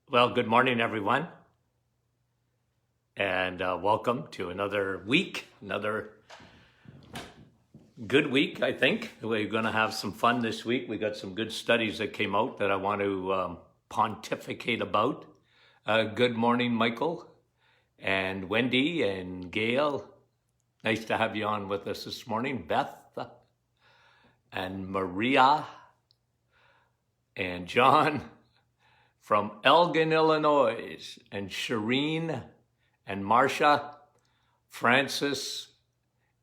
Well, good morning, everyone, and welcome to another week, another good week, I think. We're going to have some fun this week. We got some good studies that came out that I want to pontificate about. Good morning, Michael, and Wendy, and Gail. Nice to have you on with us this morning. Beth, and Maria, and John from Elgin, Illinois, and Shireen, and Marcia, Francis,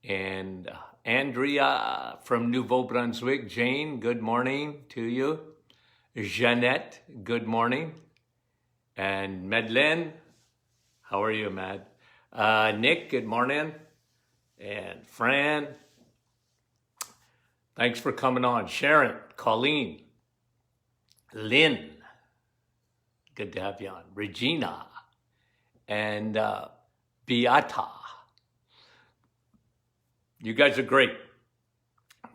and Andrea from Nouveau-Brunswick. Jane, good morning to you. Jeanette, good morning. And Madeleine, how are you, Mad? Nick, good morning. And Fran, thanks for coming on. Sharon, Colleen, Lynn, good to have you on. Regina, and Beata. You guys are great.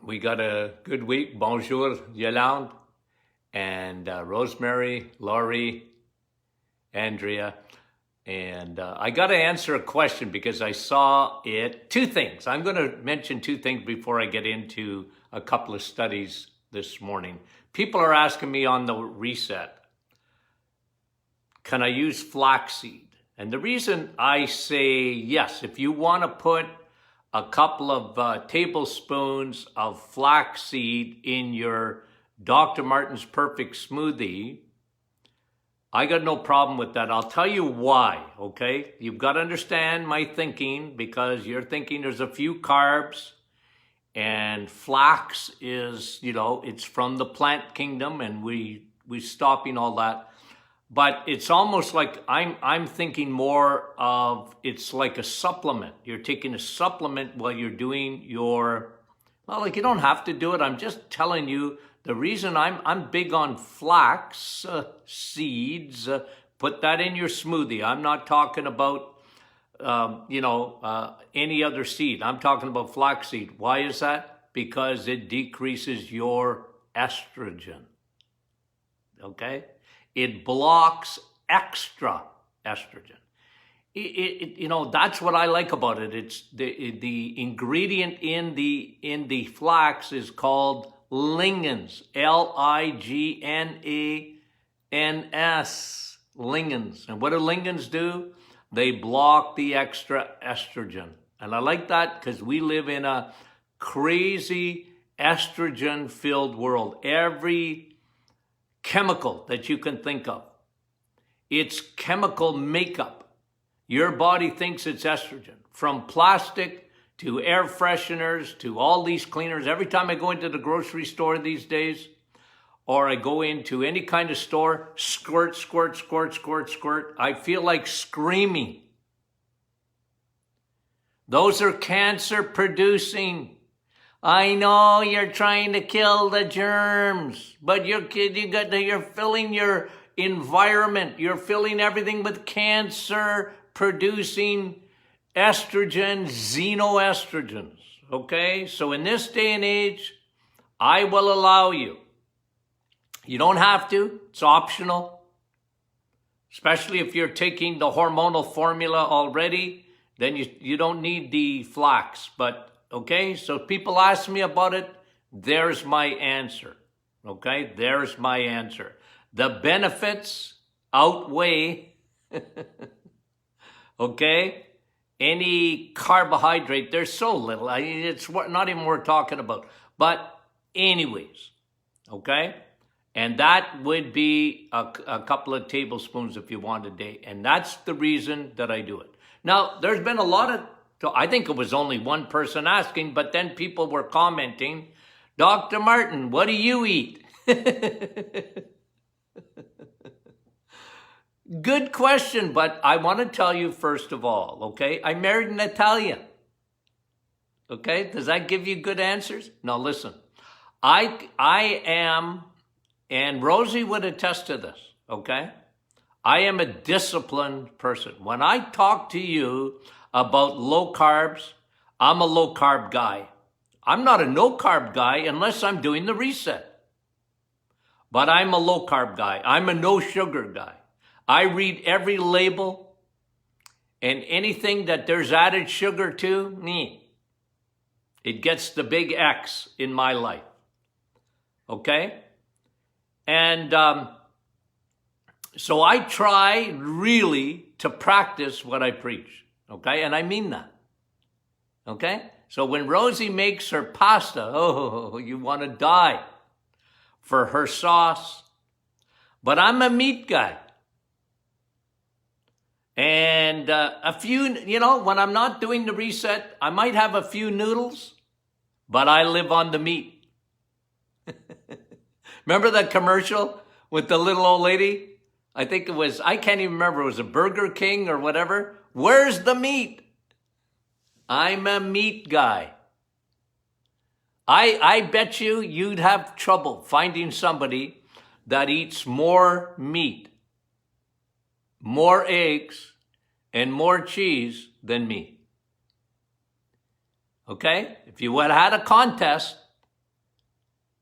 We got a good week. Bonjour, Yolande, and Rosemary, Laurie, Andrea. And I got to answer a question because I saw it. Two things. I'm going to mention two things before I get into a couple of studies this morning. People are asking me on the reset, can I use flaxseed? And the reason I say yes, if you want to put a couple of tablespoons of flaxseed in your Dr. Martin's Perfect Smoothie, I got no problem with that. I'll tell you why, okay? You've got to understand my thinking, because you're thinking there's a few carbs, and flax is, it's from the plant kingdom, and we're stopping all that. But it's almost like I'm thinking more of, it's like a supplement. You're taking a supplement while you're doing you don't have to do it. I'm just telling you the reason I'm big on flax seeds. Put that in your smoothie. I'm not talking about any other seed. I'm talking about flaxseed. Why is that? Because it decreases your estrogen. Okay? It blocks extra estrogen. That's what I like about it. It's the ingredient in the flax is called lignans, Lignans, lignans. And what do lignans do? They block the extra estrogen. And I like that because we live in a crazy estrogen-filled world. Every chemical that you can think of, it's chemical makeup. Your body thinks it's estrogen. From plastic to air fresheners to all these cleaners. Every time I go into the grocery store these days, or I go into any kind of store, squirt, squirt, squirt, squirt, squirt, I feel like screaming. Those are cancer producing. I know you're trying to kill the germs, but you're filling your environment. You're filling everything with cancer-producing estrogen, xenoestrogens. Okay? So in this day and age, I will allow you. You don't have to. It's optional. Especially if you're taking the hormonal formula already, then you don't need the flax. But okay, so people ask me about it. There's my answer. Okay, there's my answer. The benefits outweigh, okay, any carbohydrate. There's so little. It's not even worth talking about. But anyways, okay, and that would be a couple of tablespoons if you want a day. And that's the reason that I do it. Now, there's been a lot of, so I think it was only one person asking, but then people were commenting, Dr. Martin, what do you eat? Good question, but I want to tell you first of all, okay? I married an Italian. Okay? Does that give you good answers? No, listen. I am, and Rosie would attest to this, okay? I am a disciplined person. When I talk to you about low carbs, I'm a low carb guy. I'm not a no carb guy unless I'm doing the reset. But I'm a low carb guy. I'm a no sugar guy. I read every label, and anything that there's added sugar to, it gets the big X in my life. Okay? And so I try really to practice what I preach. Okay? And I mean that. Okay? So when Rosie makes her pasta, oh, you want to die for her sauce. But I'm a meat guy. And a few, when I'm not doing the reset, I might have a few noodles, but I live on the meat. Remember that commercial with the little old lady? I can't even remember, it was a Burger King or whatever. Where's the meat? I'm a meat guy. I bet you'd have trouble finding somebody that eats more meat, more eggs, and more cheese than me. Okay? If you had had a contest,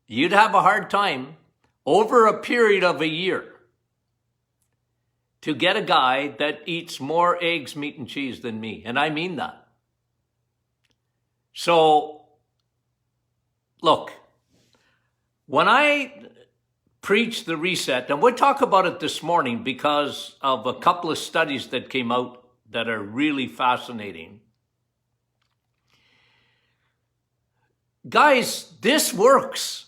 you'd have a hard time over a period of a year to get a guy that eats more eggs, meat, and cheese than me. And I mean that. So, look, when I preach the reset, and we'll talk about it this morning because of a couple of studies that came out that are really fascinating. Guys, this works.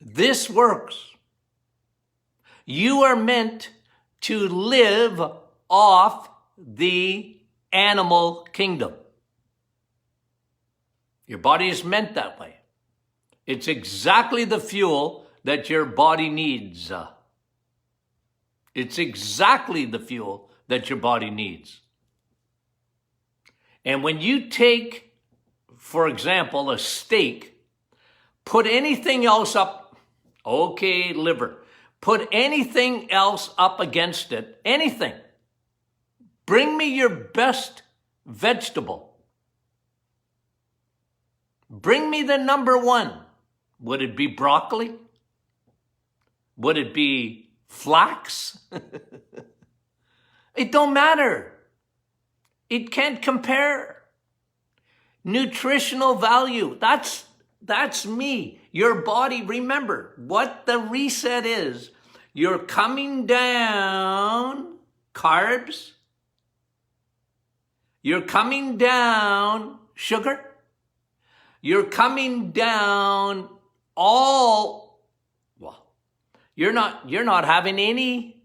This works. You are meant to live off the animal kingdom. Your body is meant that way. It's exactly the fuel that your body needs. It's exactly the fuel that your body needs. And when you take, for example, a steak, put anything else up, okay, liver, put anything else up against it, anything. Bring me your best vegetable. Bring me the number one. Would it be broccoli? Would it be flax? It don't matter. It can't compare. Nutritional value. That's me. Your body, remember what the reset is. You're coming down carbs. You're coming down sugar. You're coming down you're not having any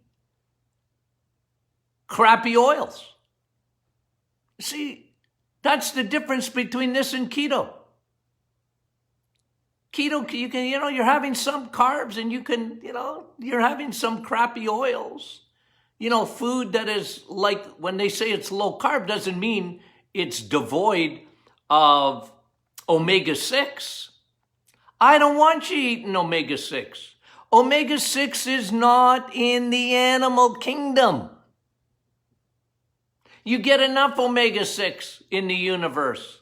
crappy oils. See, that's the difference between this and keto. Keto, you can, you're having some carbs and you can, you're having some crappy oils. Food that is like, when they say it's low carb, doesn't mean it's devoid of omega-6. I don't want you eating omega-6. Omega-6 is not in the animal kingdom. You get enough omega-6 in the universe.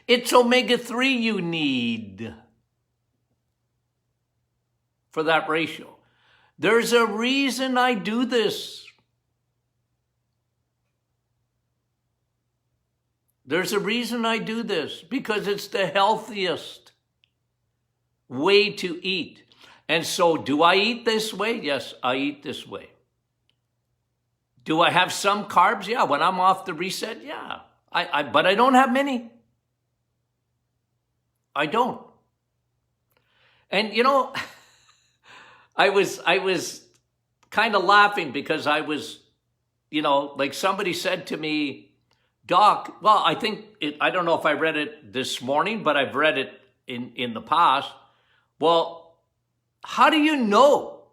It's omega-3 you need for that ratio. There's a reason I do this. There's a reason I do this, because it's the healthiest way to eat. And so, do I eat this way? Yes, I eat this way. Do I have some carbs? Yeah, when I'm off the reset, yeah. But I don't have many. I don't. And I was kind of laughing because I was, like somebody said to me, Doc, well, I don't know if I read it this morning, but I've read it in the past. Well, how do you know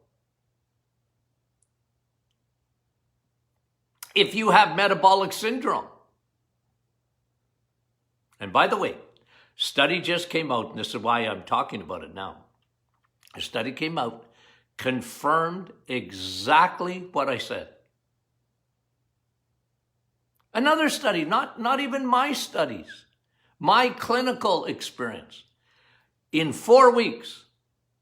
if you have metabolic syndrome? And by the way, study just came out, and this is why I'm talking about it now. A study came out, confirmed exactly what I said. Another study, not even my studies, my clinical experience. In 4 weeks,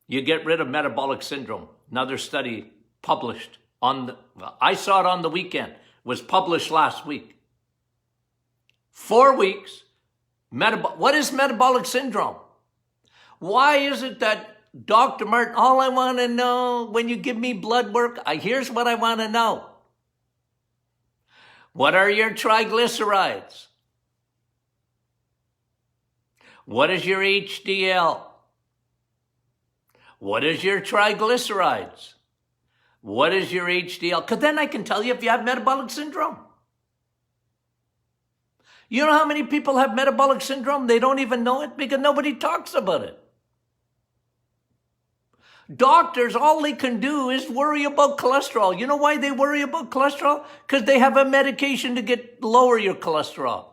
you get rid of metabolic syndrome. Another study published I saw it on the weekend, was published last week. 4 weeks. What is metabolic syndrome? Why is it that, Dr. Martin, all I want to know when you give me blood work, here's what I want to know. What are your triglycerides? What is your HDL? What is your triglycerides? What is your HDL? Because then I can tell you if you have metabolic syndrome. You know how many people have metabolic syndrome? They don't even know it because nobody talks about it. Doctors, all they can do is worry about cholesterol. You know why they worry about cholesterol? Because they have a medication to lower your cholesterol.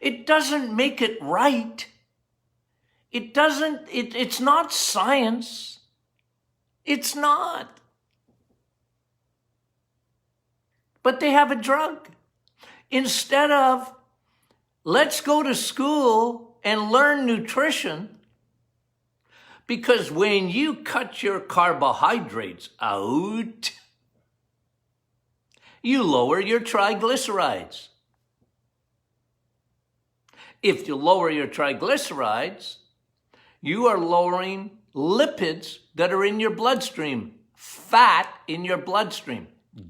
It doesn't make it right. It's not science. It's not. But they have a drug. Instead of, let's go to school and learn nutrition, because when you cut your carbohydrates out, you lower your triglycerides. If you lower your triglycerides, you are lowering lipids that are in your bloodstream, fat in your bloodstream.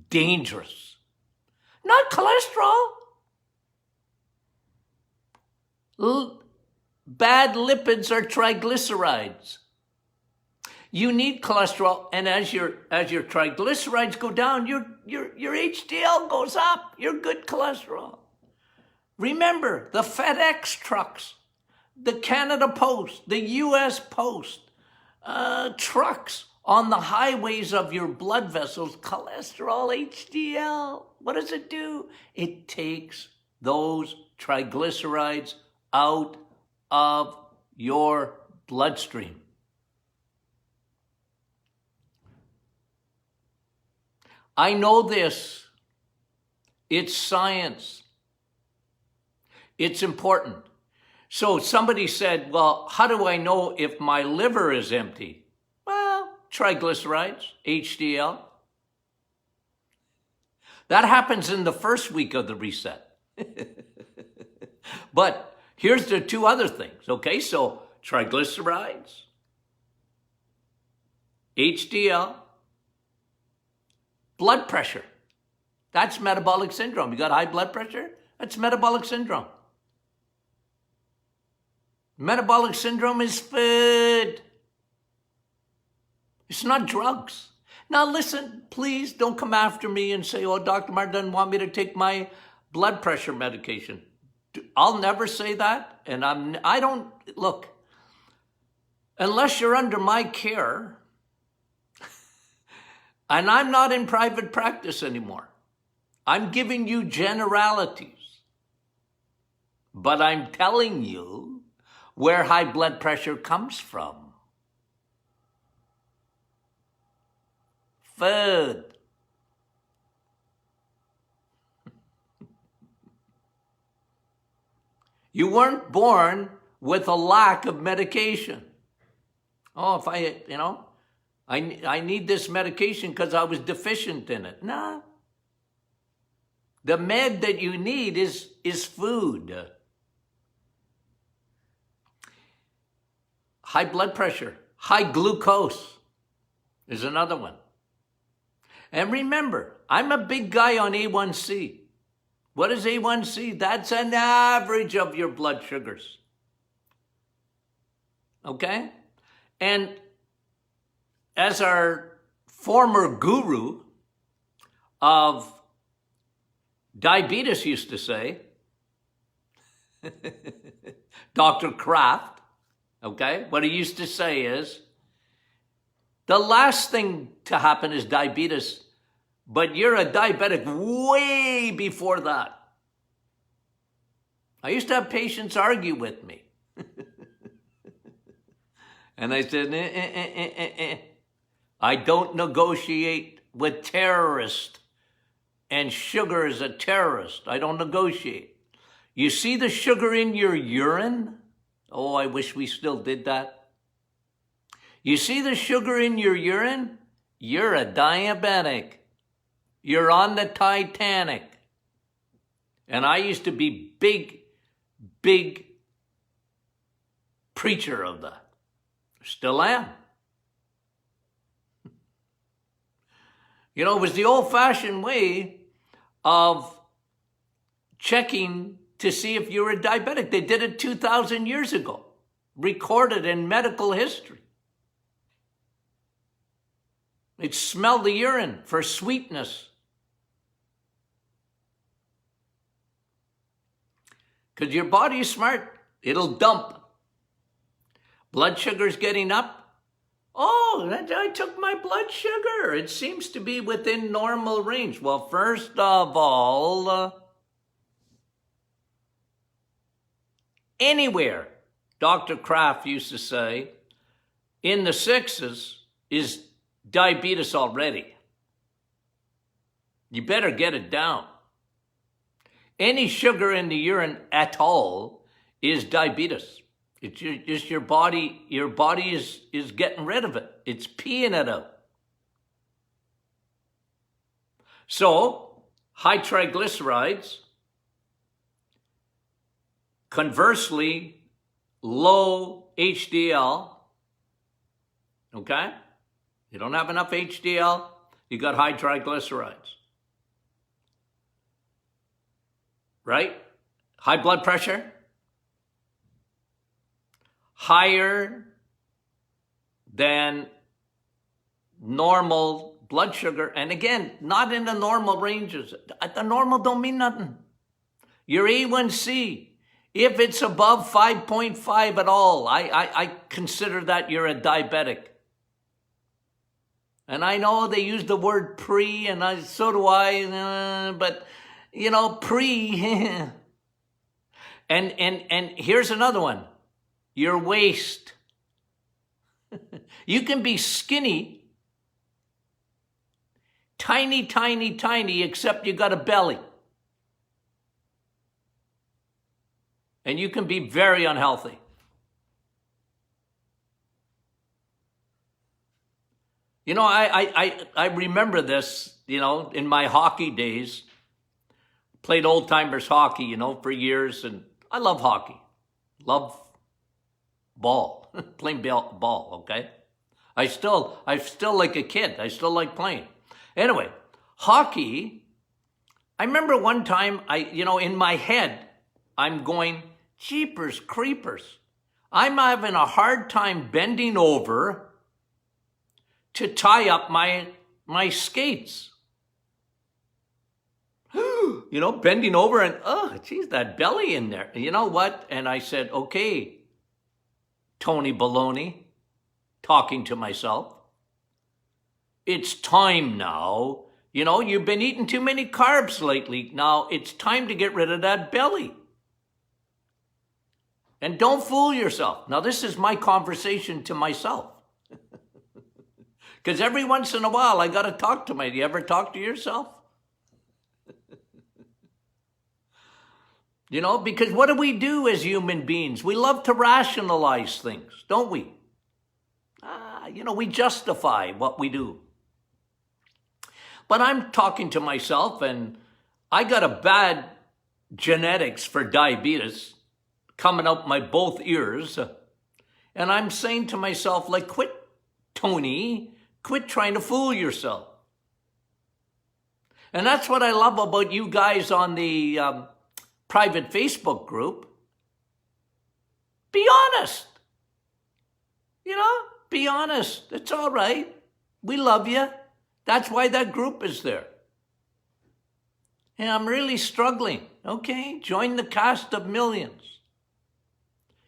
Dangerous. Not cholesterol. Bad lipids are triglycerides. You need cholesterol, and as your triglycerides go down, your HDL goes up, your good cholesterol. Remember, the FedEx trucks, the Canada Post, the US Post, trucks on the highways of your blood vessels, cholesterol, HDL. What does it do? It takes those triglycerides out of your bloodstream. I know this. It's science. It's important. So somebody said, well, how do I know if my liver is empty? Well, triglycerides, HDL. That happens in the first week of the reset. But here's the 2 other things, okay? So triglycerides, HDL, blood pressure. That's metabolic syndrome. You got high blood pressure? That's metabolic syndrome. Metabolic syndrome is food. It's not drugs. Now listen, please don't come after me and say, oh, Dr. Martin doesn't want me to take my blood pressure medication. I'll never say that. And I don't, look, unless you're under my care, and I'm not in private practice anymore. I'm giving you generalities. But I'm telling you where high blood pressure comes from. Food. You weren't born with a lack of medication. Oh, if I need this medication because I was deficient in it. No. The med that you need is food. High blood pressure, high glucose is another one. And remember, I'm a big guy on A1C. What is A1C? That's an average of your blood sugars. Okay? And as our former guru of diabetes used to say, Dr. Kraft, okay, what he used to say is, the last thing to happen is diabetes, but you're a diabetic way before that. I used to have patients argue with me. And I said, I don't negotiate with terrorists, and sugar is a terrorist. I don't negotiate. You see the sugar in your urine? Oh, I wish we still did that. You see the sugar in your urine? You're a diabetic. You're on the Titanic. And I used to be big preacher of that. Still am. You know, it was the old-fashioned way of checking to see if you were diabetic. They did it 2,000 years ago, recorded in medical history. They'd smell the urine for sweetness. Because your body is smart. It'll dump. Blood sugar's getting up. Oh, I took my blood sugar. It seems to be within normal range. Well, first of all, anywhere, Dr. Kraft used to say, in the sixes is diabetes already. You better get it down. Any sugar in the urine at all is diabetes. It's just your body is getting rid of it. It's peeing it out. So, high triglycerides, conversely, low HDL, okay? You don't have enough HDL, you got high triglycerides. Right? High blood pressure, higher than normal blood sugar. And again, not in the normal ranges. The normal don't mean nothing. Your A1C, if it's above 5.5 at all, I consider that you're a diabetic. And I know they use the word pre, and so do I, but you know, pre. and here's another one. Your waist. You can be skinny, tiny, except you got a belly. And you can be very unhealthy. You know, I remember this, you know, in my hockey days. Played old-timers hockey, you know, for years, and I love hockey. Love ball, playing ball, okay? I'm still like a kid. I still like playing. Anyway, hockey, I remember one time, in my head, I'm going, jeepers creepers. I'm having a hard time bending over to tie up my skates. You know, bending over and, oh, geez, that belly in there. You know what? And I said, okay, Tony Baloney, talking to myself, it's time now. You know, you've been eating too many carbs lately. Now it's time to get rid of that belly. And don't fool yourself. Now, this is my conversation to myself. Because every once in a while, I got to talk to you ever talk to yourself? You know, because what do we do as human beings? We love to rationalize things, don't we? We justify what we do. But I'm talking to myself, and I got a bad genetics for diabetes coming out my both ears. And I'm saying to myself, like, quit, Tony, quit trying to fool yourself. And that's what I love about you guys on the private Facebook group. Be honest. You know, be honest. It's all right. We love you. That's why that group is there. And I'm really struggling. Okay, join the cast of millions.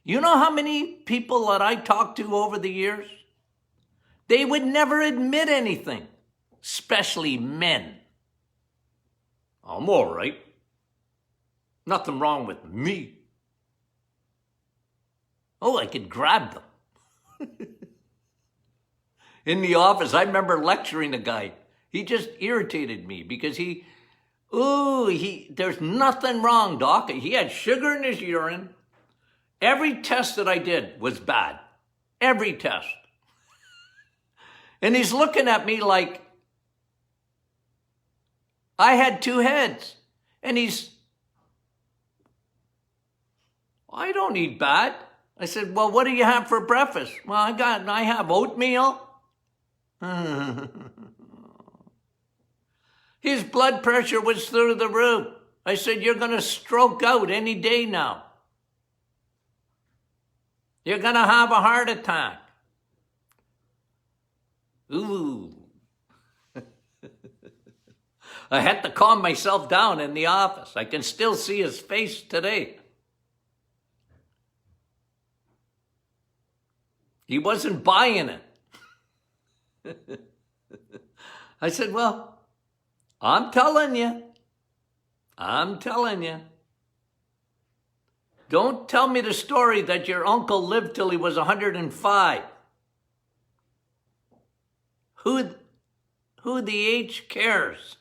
You know how many people that I talked to over the years? They would never admit anything, especially men. I'm all right. Nothing wrong with me. Oh, I could grab them. In the office, I remember lecturing a guy. He just irritated me because there's nothing wrong, doc. He had sugar in his urine. Every test that I did was bad. Every test. And he's looking at me like I had two heads. And I don't eat bad. I said, well, what do you have for breakfast? Well, I have oatmeal. His blood pressure was through the roof. I said, you're going to stroke out any day now. You're going to have a heart attack. Ooh. I had to calm myself down in the office. I can still see his face today. He wasn't buying it. I said, well, I'm telling you. Don't tell me the story that your uncle lived till he was 105. Who the H cares?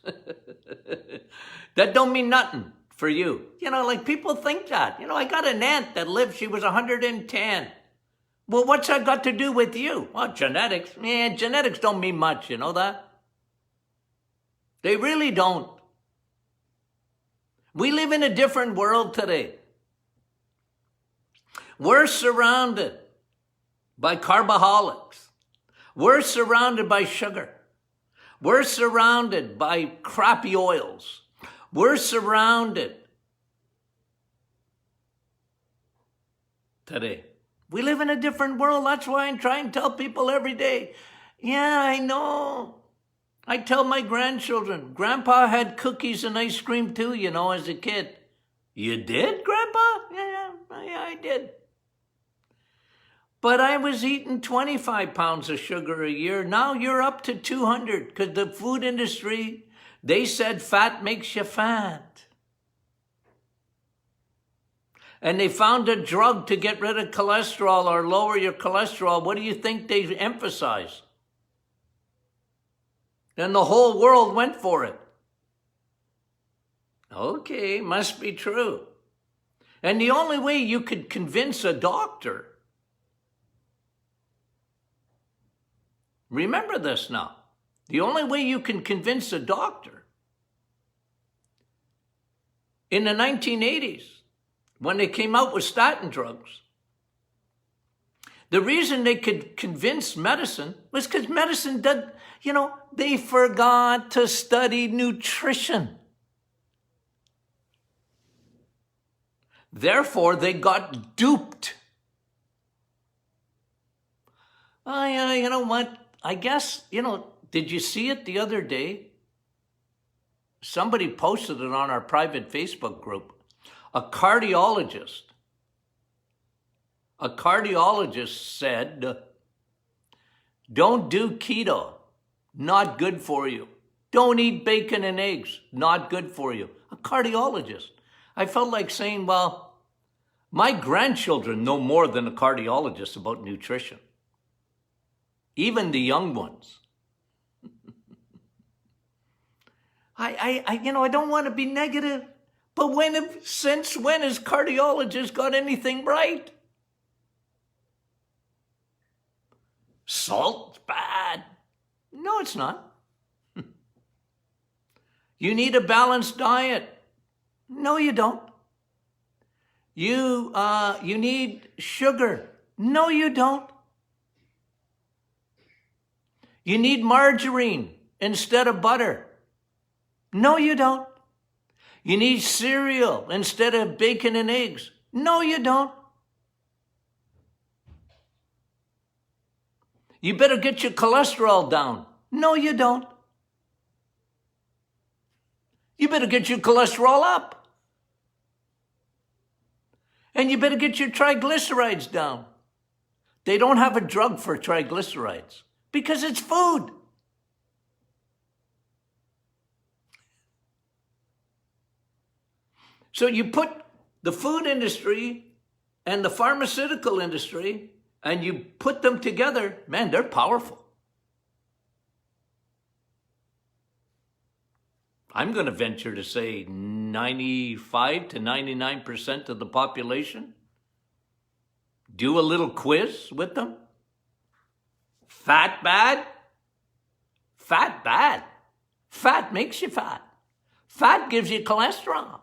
That don't mean nothing for you. Like people think that. I got an aunt that lived, she was 110. Well, what's that got to do with you? Well, genetics. Man, genetics don't mean much, you know that? They really don't. We live in a different world today. We're surrounded by carboholics. We're surrounded by sugar. We're surrounded by crappy oils. We're surrounded today. We live in a different world. That's why I try and tell people every day. Yeah, I know. I tell my grandchildren, Grandpa had cookies and ice cream too, as a kid. You did, Grandpa? Yeah, I did. But I was eating 25 pounds of sugar a year. Now you're up to 200 because the food industry, they said fat makes you fat. And they found a drug to get rid of cholesterol or lower your cholesterol. What do you think they emphasize? And the whole world went for it. Okay, must be true. And the only way you could convince a doctor, remember this now, the only way you can convince a doctor in the 1980s, when they came out with statin drugs, the reason they could convince medicine was because medicine did, they forgot to study nutrition. Therefore, they got duped. You know what? I guess, did you see it the other day? Somebody posted it on our private Facebook group. A cardiologist said, don't do keto, not good for you. Don't eat bacon and eggs, not good for you. A cardiologist. I felt like saying, well, my grandchildren know more than a cardiologist about nutrition. Even the young ones. I don't want to be negative, but since when has cardiologists got anything right? Salt's bad. No, it's not. You need a balanced diet. No, you don't. You need sugar. No, you don't. You need margarine instead of butter. No, you don't. You need cereal instead of bacon and eggs. No, you don't. You better get your cholesterol down. No, you don't. You better get your cholesterol up. And you better get your triglycerides down. They don't have a drug for triglycerides because it's food. So you put the food industry and the pharmaceutical industry and you put them together, man, they're powerful. I'm going to venture to say 95 to 99% of the population. Do a little quiz with them. Fat bad? Fat bad. Fat makes you fat. Fat gives you cholesterol.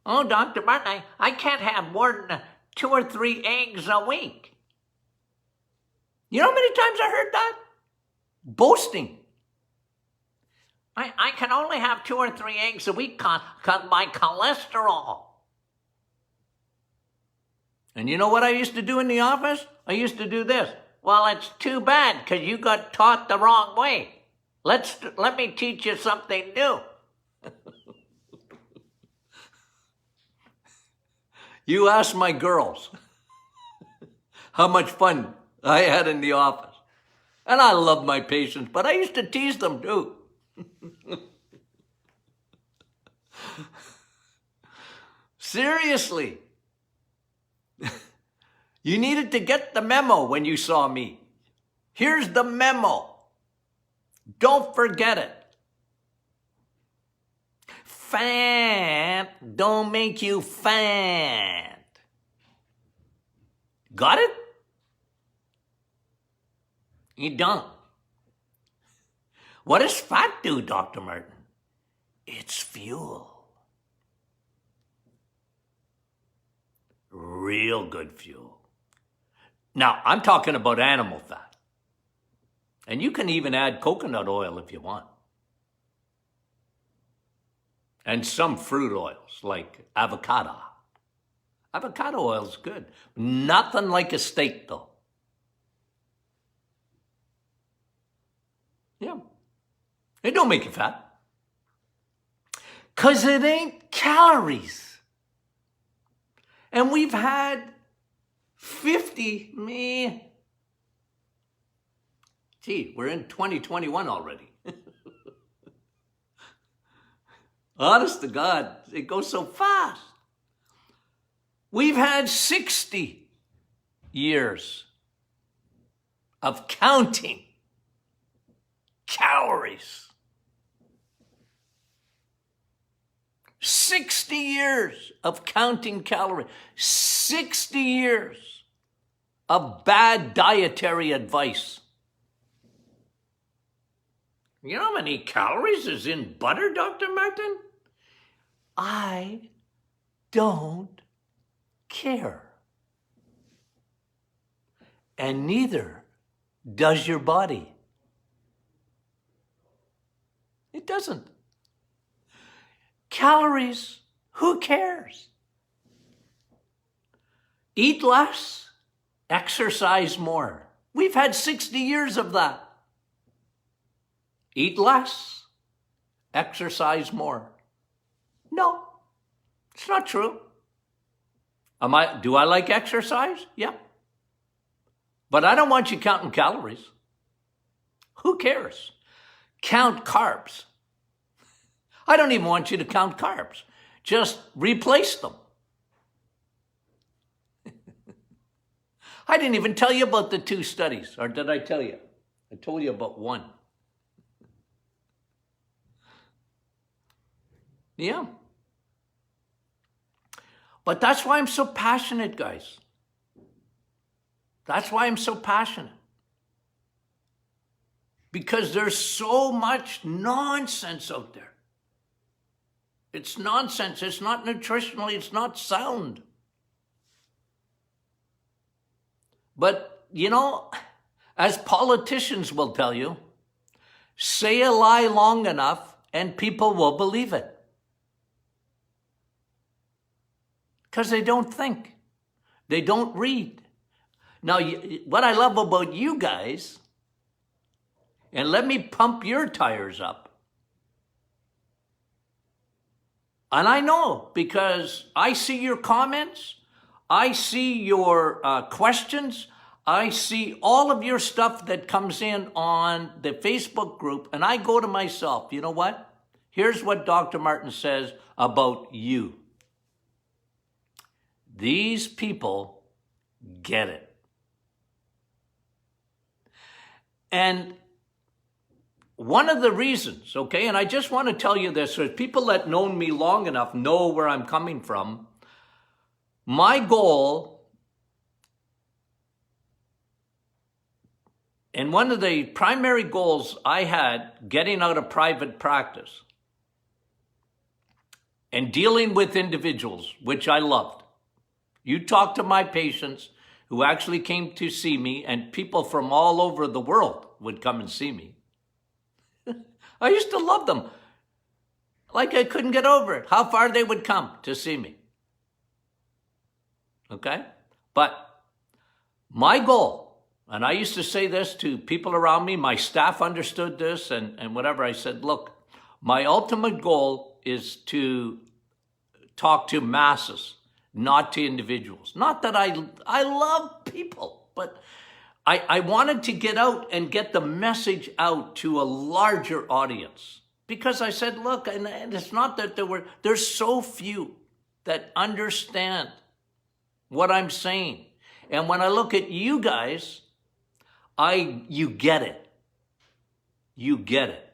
Oh, Dr. Martin, I can't have more than 2 or 3 eggs a week. You know how many times I heard that? Boasting. I can only have 2 or 3 eggs a week because my cholesterol. And you know what I used to do in the office? I used to do this. Well, it's too bad because you got taught the wrong way. Let me teach you something new. You ask my girls how much fun I had in the office. And I love my patients, but I used to tease them too. Seriously. You needed to get the memo when you saw me. Here's the memo. Don't forget it. Fat don't make you fat. Got it? You don't. What does fat do, Dr. Martin? It's fuel. Real good fuel. Now, I'm talking about animal fat. And you can even add coconut oil if you want. And some fruit oils like avocado. Avocado oil is good. Nothing like a steak, though. Yeah. It don't make you fat. Because it ain't calories. And we've had 50, gee, we're in 2021 already. Honest to God, it goes so fast. We've had 60 years of counting calories. 60 years of counting calories. 60 years of bad dietary advice. You know how many calories is in butter, Dr. Martin? I don't care. And neither does your body. It doesn't. Calories, who cares? Eat less, exercise more. We've had 60 years of that. Eat less, exercise more. No, it's not true. Do I like exercise? Yeah. But I don't want you counting calories. Who cares? Count carbs. I don't even want you to count carbs. Just replace them. I didn't even tell you about the 2 studies, or did I tell you? I told you about one. Yeah. But that's why I'm so passionate, guys. That's why I'm so passionate. Because there's so much nonsense out there. It's nonsense. It's not nutritionally, it's not sound. But, you know, as politicians will tell you, say a lie long enough and people will believe it. Because they don't think. They don't read. Now, what I love about you guys, and let me pump your tires up. And I know because I see your comments, I see your questions, I see all of your stuff that comes in on the Facebook group, and I go to myself, you know what? Here's what Dr. Martin says about you. These people get it. And one of the reasons, okay, and I just want to tell you this, so people that know me long enough know where I'm coming from. My goal And one of the primary goals I had getting out of private practice and dealing with individuals, which I loved. You talk to my patients who actually came to see me, and people from all over the world would come and see me. I used to love them. Like I couldn't get over it, how far they would come to see me. Okay? But my goal, and I used to say this to people around me, my staff understood this and whatever, I said, look, my ultimate goal is to talk to masses, not to individuals. Not that I love people, but I wanted to get out and get the message out to a larger audience. Because I said, look, and it's not that there's so few that understand what I'm saying. And when I look at you guys, you get it. You get it.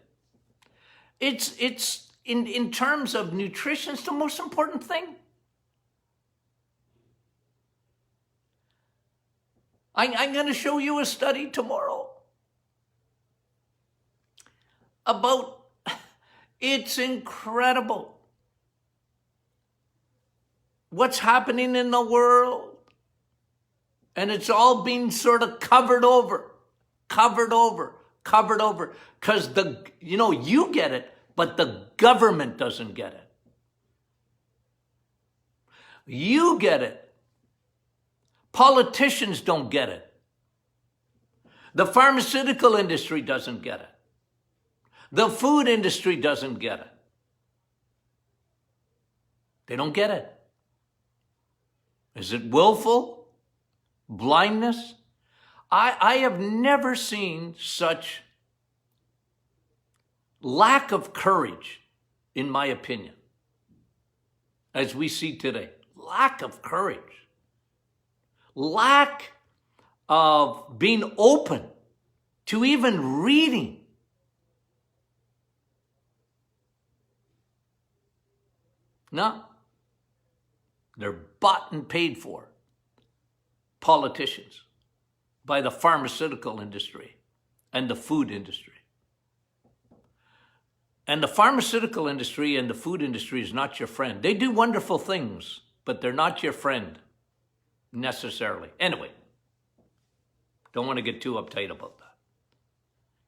It's in terms of nutrition, it's the most important thing. I'm going to show you a study tomorrow about, it's incredible what's happening in the world. And it's all being sort of covered over. Because you get it, but the government doesn't get it. You get it. Politicians don't get it. The pharmaceutical industry doesn't get it. The food industry doesn't get it. They don't get it. Is it willful blindness? I have never seen such lack of courage, in my opinion, as we see today. Lack of courage. Lack of being open to even reading. No. They're bought and paid for, politicians, by the pharmaceutical industry and the food industry. And the pharmaceutical industry and the food industry is not your friend. They do wonderful things, but they're not your friend necessarily. Anyway, don't want to get too uptight about that.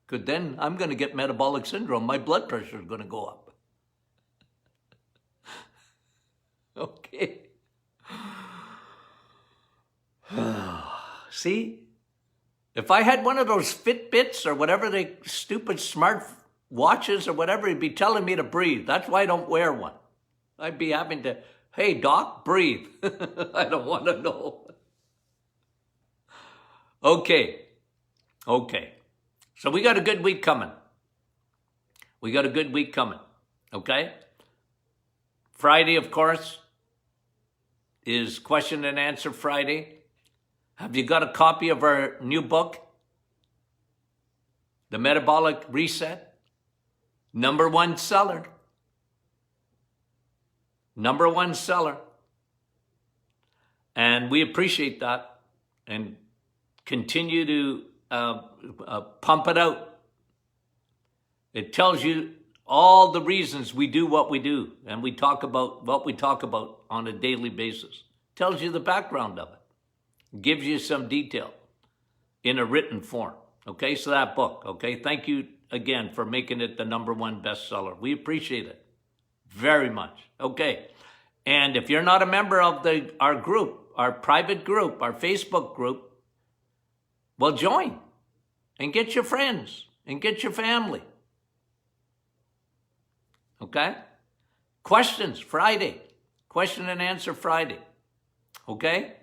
Because then I'm going to get metabolic syndrome. My blood pressure is going to go up. Okay. See? If I had one of those Fitbits or whatever they stupid smart watches or whatever, he'd be telling me to breathe. That's why I don't wear one. I'd be having to, hey, doc, breathe. I don't want to know. Okay. So we got a good week coming. Okay? Friday, of course, is question and answer Friday. Have you got a copy of our new book, The Metabolic Reset? #1 seller. #1 seller. And we appreciate that and continue to pump it out. It tells you all the reasons we do what we do, and we talk about what we talk about on a daily basis. Tells you the background of it. Gives you some detail in a written form. Okay, so that book, okay? Thank you again for making it the #1 bestseller. We appreciate it very much. Okay, and if you're not a member of our group, our private group, our Facebook group, well, join and get your friends and get your family. Okay? Questions Friday. Question and answer Friday. Okay?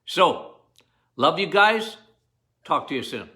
So, love you guys. Talk to you soon.